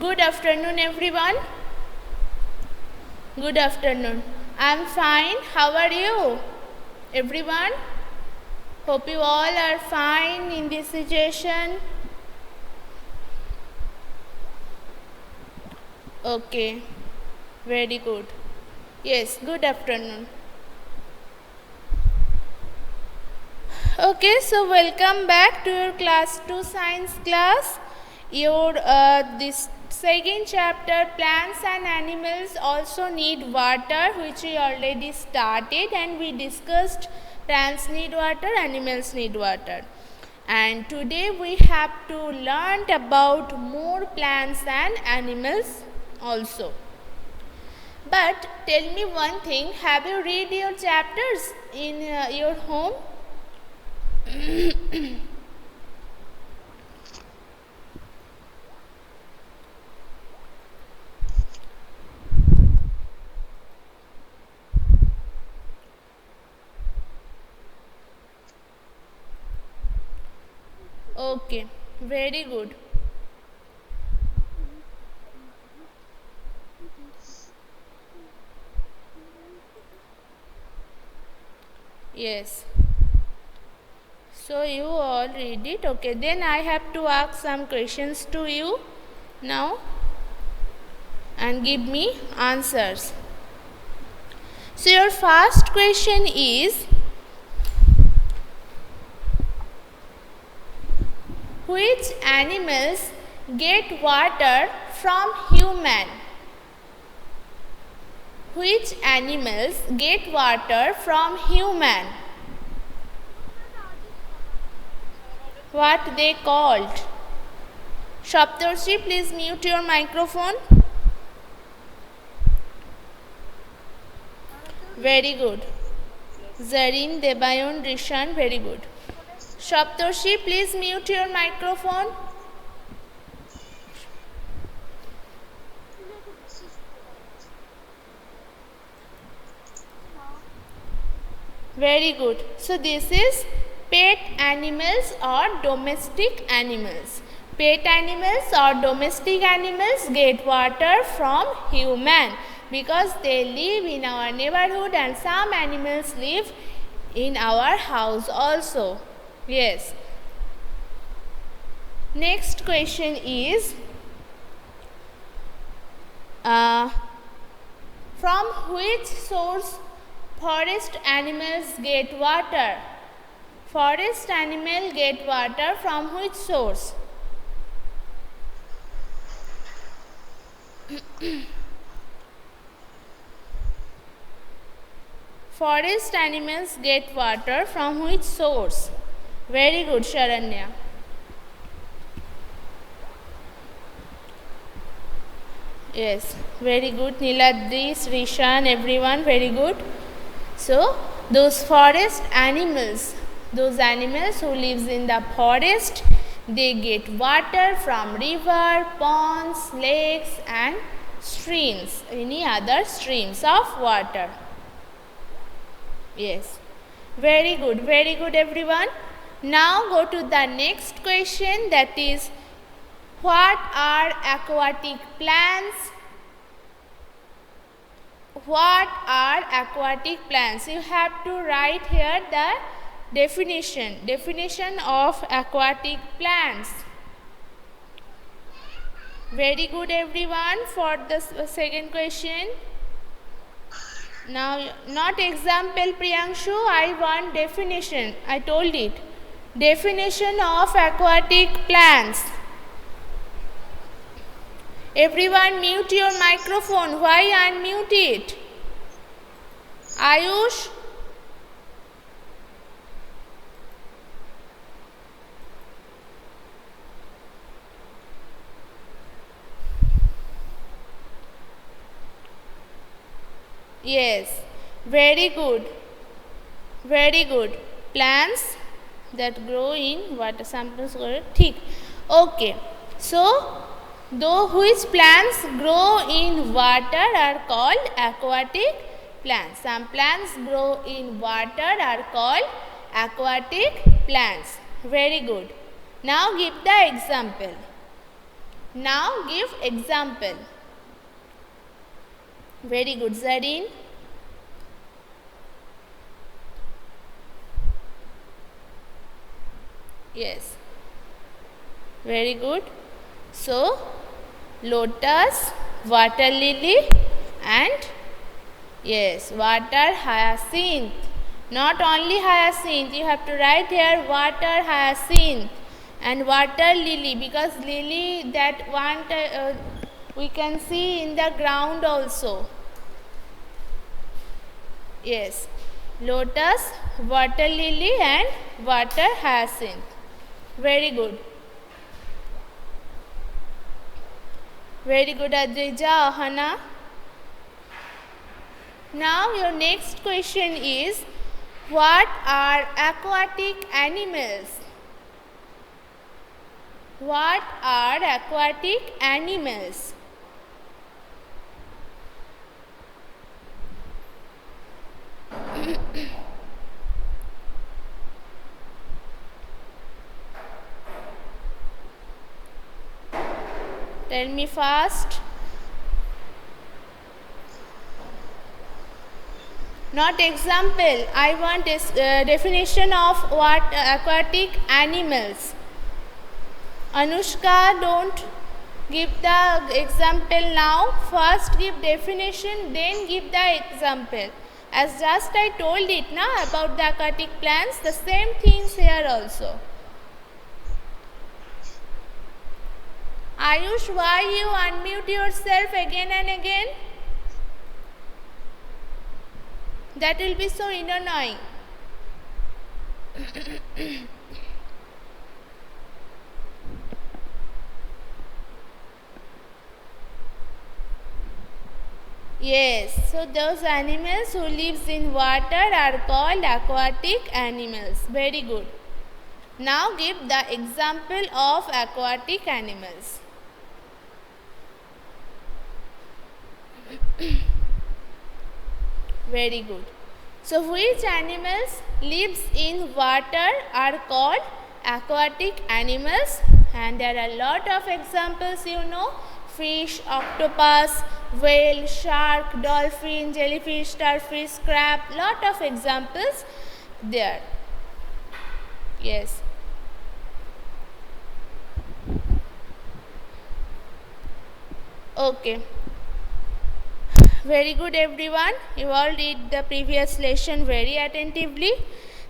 Good afternoon, everyone. Good afternoon. I'm fine. How are you, everyone? Hope you all are fine in this situation. Okay, very good. Yes, good afternoon. Okay, so welcome back to your class 2 science class. Your this second chapter, plants and animals also need water, which we already started, and we discussed plants need water, animals need water. And today we have to learn about more plants and animals also. But tell me one thing, have you read your chapters in your home? Okay, very good. Yes. So you all read it. Okay, then I have to ask some questions to you now and give me answers. So your first question is, which animals get water from human? Which animals get water from human? What they called? Shaptarshi, please mute your microphone. Very good. Zarin, Debayon, Rishan, very good. Shaptarshi, please mute your microphone. Very good. So this is pet animals or domestic animals. Pet animals or domestic animals get water from human because they live in our neighborhood, and some animals live in our house also. Yes. Next question is, from which source forest animals get water? Forest animal get water from which source? Forest animals get water from which source? Very good, Sharanya. Yes, very good. Niladri, Srishan, everyone, very good. So, those forest animals, those animals who lives in the forest, they get water from river, ponds, lakes and streams, any other streams of water. Yes, very good everyone. Now go to the next question, that is, what are aquatic plants? What are aquatic plants? You have to write here the definition of aquatic plants. Very good everyone for the second question. Now, not example Priyanshu, I want definition. I told it. Definition of aquatic plants. Everyone mute your microphone. Why unmute it? Ayush? Yes, very good. Very good. Plants that grow in water samples. ठीक. Okay. So, which plants grow in water are called aquatic plants. Some plants grow in water are called aquatic plants. Very good. Now give the example. Now give example. Very good, Zareen. Yes. Very good. So, lotus, water lily and yes, water hyacinth. Not only hyacinth, you have to write here water hyacinth and water lily, because lily that one we can see in the ground also. Yes, lotus, water lily and water hyacinth. Very good. Very good, Adrija, Ahana. Now your next question is, what are aquatic animals? What are aquatic animals? Tell me fast. Not example. I want definition of what aquatic animals. Anushka, don't give the example now. First give definition, then give the example. As just I told it na about the aquatic plants, the same things here also. Ayush, why you unmute yourself again and again? That will be so annoying. Yes, so those animals who lives in water are called aquatic animals. Very good. Now give the example of aquatic animals. Very good. So which animals lives in water are called aquatic animals, and there are a lot of examples, you know: fish, octopus, whale, shark, dolphin, jellyfish, starfish, crab. Lot of examples there. Yes. Okay. Very good, everyone. You all read the previous lesson very attentively.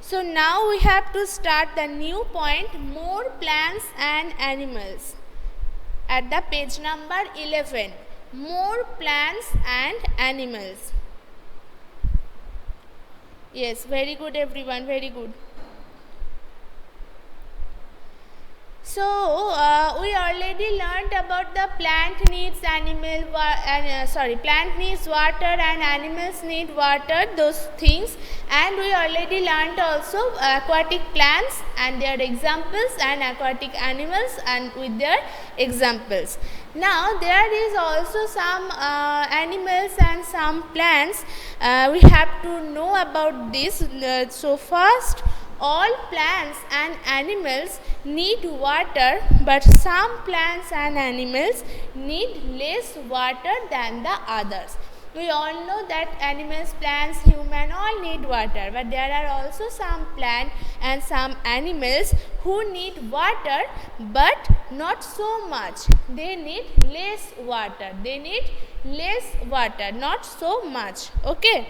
So now we have to start the new point, more plants and animals. At the page number 11, more plants and animals. Yes, very good, everyone. Very good. So we already learnt about the plant needs plant needs water and animals need water, those things, and we already learnt also aquatic plants and their examples and aquatic animals and with their examples. Now there is also some animals and some plants. We have to know about this. So first, all plants and animals need water, but some plants and animals need less water than the others. We all know that animals, plants, human all need water, but there are also some plants and some animals who need water, but not so much. They need less water. They need less water, not so much. Okay.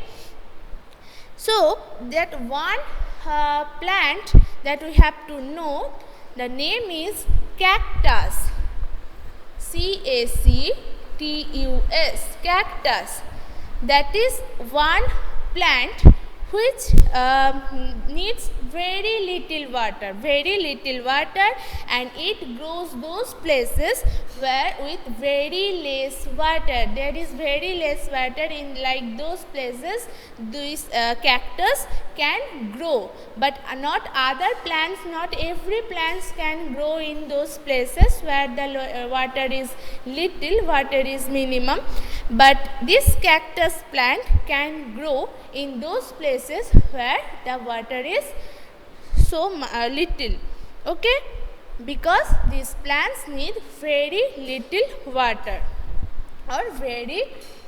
So that one plant that we have to know, the name is cactus. C-A-C-T-U-S, cactus. That is one plant which needs very little water, and it grows those places where with very less water. There is very less water in like those places this cactus can grow, but not other plants. Not every plants can grow in those places where the water is little, water is minimum, but this cactus plant can grow in those places where the water is so little. Okay, because these plants need very little water or very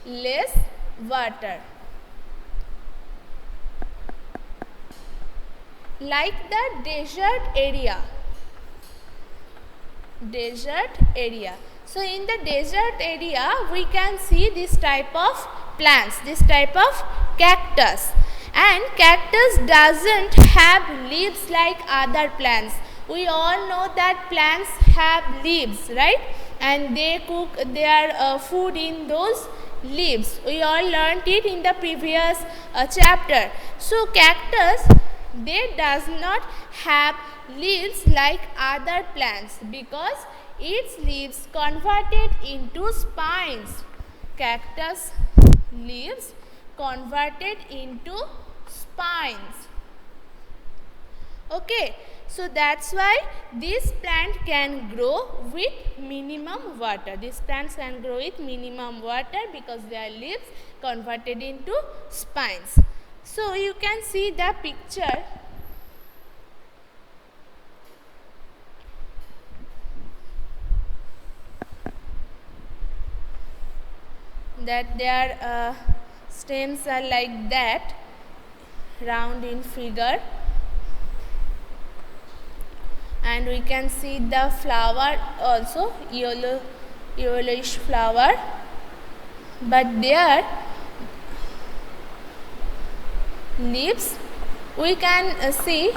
less water. Like the desert area. So in the desert area we can see this type of plants, this type of cactus, and cactus doesn't have leaves like other plants. We all know that plants have leaves, right? And they cook their food in those leaves. We all learned it in the previous chapter. So cactus, they does not have leaves like other plants because its leaves converted into spines. Cactus leaves converted into spines. Okay, so that's why this plant can grow with minimum water. These plants can grow with minimum water because their leaves converted into spines. So you can see the picture. That their stems are like that, round in figure, and we can see the flower also, yellowish flower, but their leaves we can see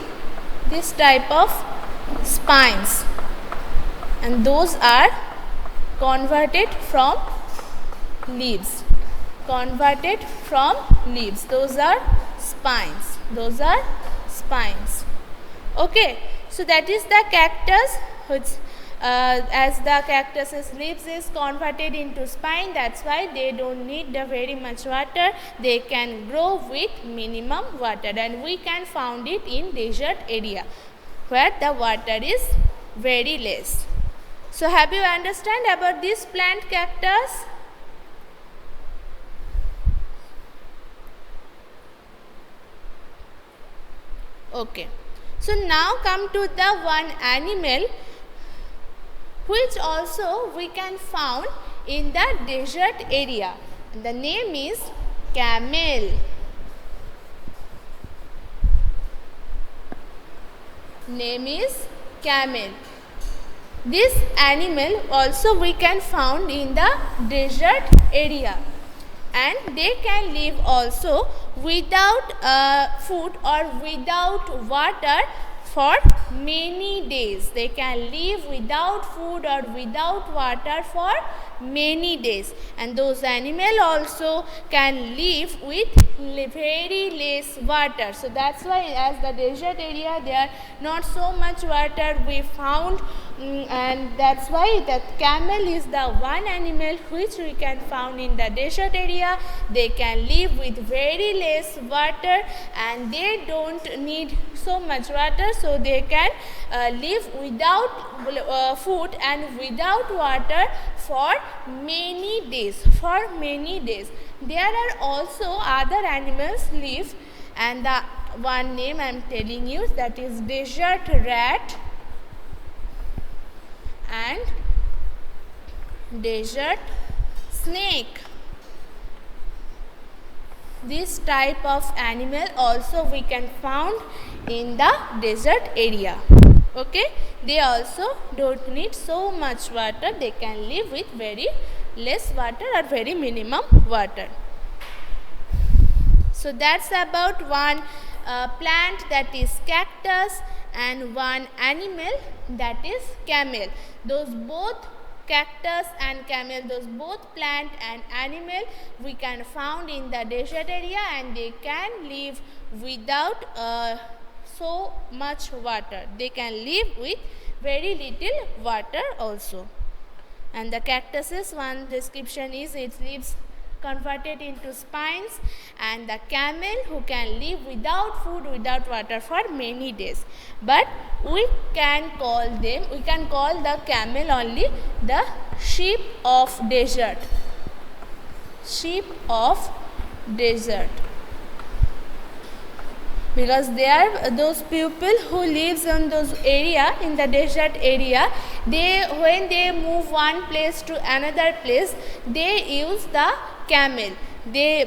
this type of spines, and those are converted from leaves. Those are spines. Okay, so that is the cactus, which as the cactus's leaves is converted into spine, that's why they don't need the very much water. They can grow with minimum water, and we can find it in desert area where the water is very less. So have you understand about this plant cactus? Okay, so now come to the one animal which also we can found in the desert area. The name is camel. This animal also we can found in the desert area, and they can live also without food or without water for many days. They can live without food or without water for many days, and those animals also can live with very less water. So that's why as the desert area there not so much water we found, and that's why the camel is the one animal which we can found in the desert area. They can live with very less water and they don't need so much water, so they can live without food and without water for many days. There are also other animals live, and the one name I am telling you, that is desert rat and desert snake. This type of animal also we can found in the desert area. Okay, they also don't need so much water. They can live with very less water or very minimum water. So that's about one plant, that is cactus, and one animal, that is camel. Those both cactus and camel, those both plant and animal we can found in the desert area, and they can live without so much water. They can live with very little water also. And the cactus's one description is its leaves converted into spines, and the camel who can live without food, without water for many days. But we can call the camel only the sheep of desert. because they are those people who lives in those area, in the desert area, they when they move one place to another place, they use the camel. They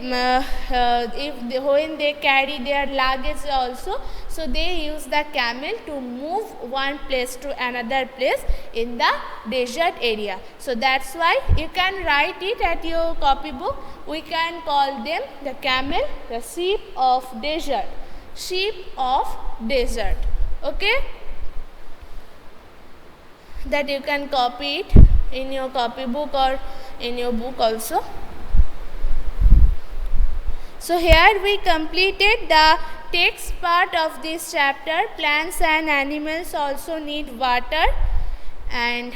when they carry their luggage also, so they use the camel to move one place to another place in the desert area. So that's why you can write it at your copybook. We can call them the camel, the sheep of desert. Sheep of desert. Okay, that you can copy it in your copybook or in your book also. So here we completed the text part of this chapter. Plants and animals also need water, and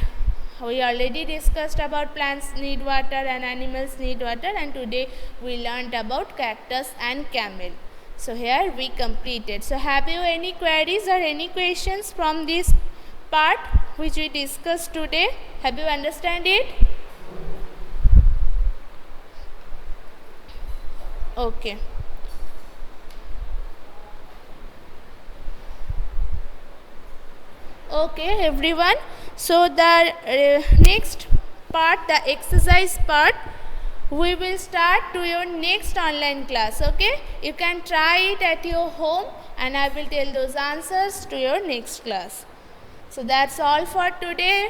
we already discussed about plants need water and animals need water, and today we learned about cactus and camel. So here we completed. So have you any queries or any questions from this part which we discussed today? Have you understand it? Okay. Okay everyone, so the next part, the exercise part, we will start to your next online class. Okay, you can try it at your home and I will tell those answers to your next class. So that's all for today.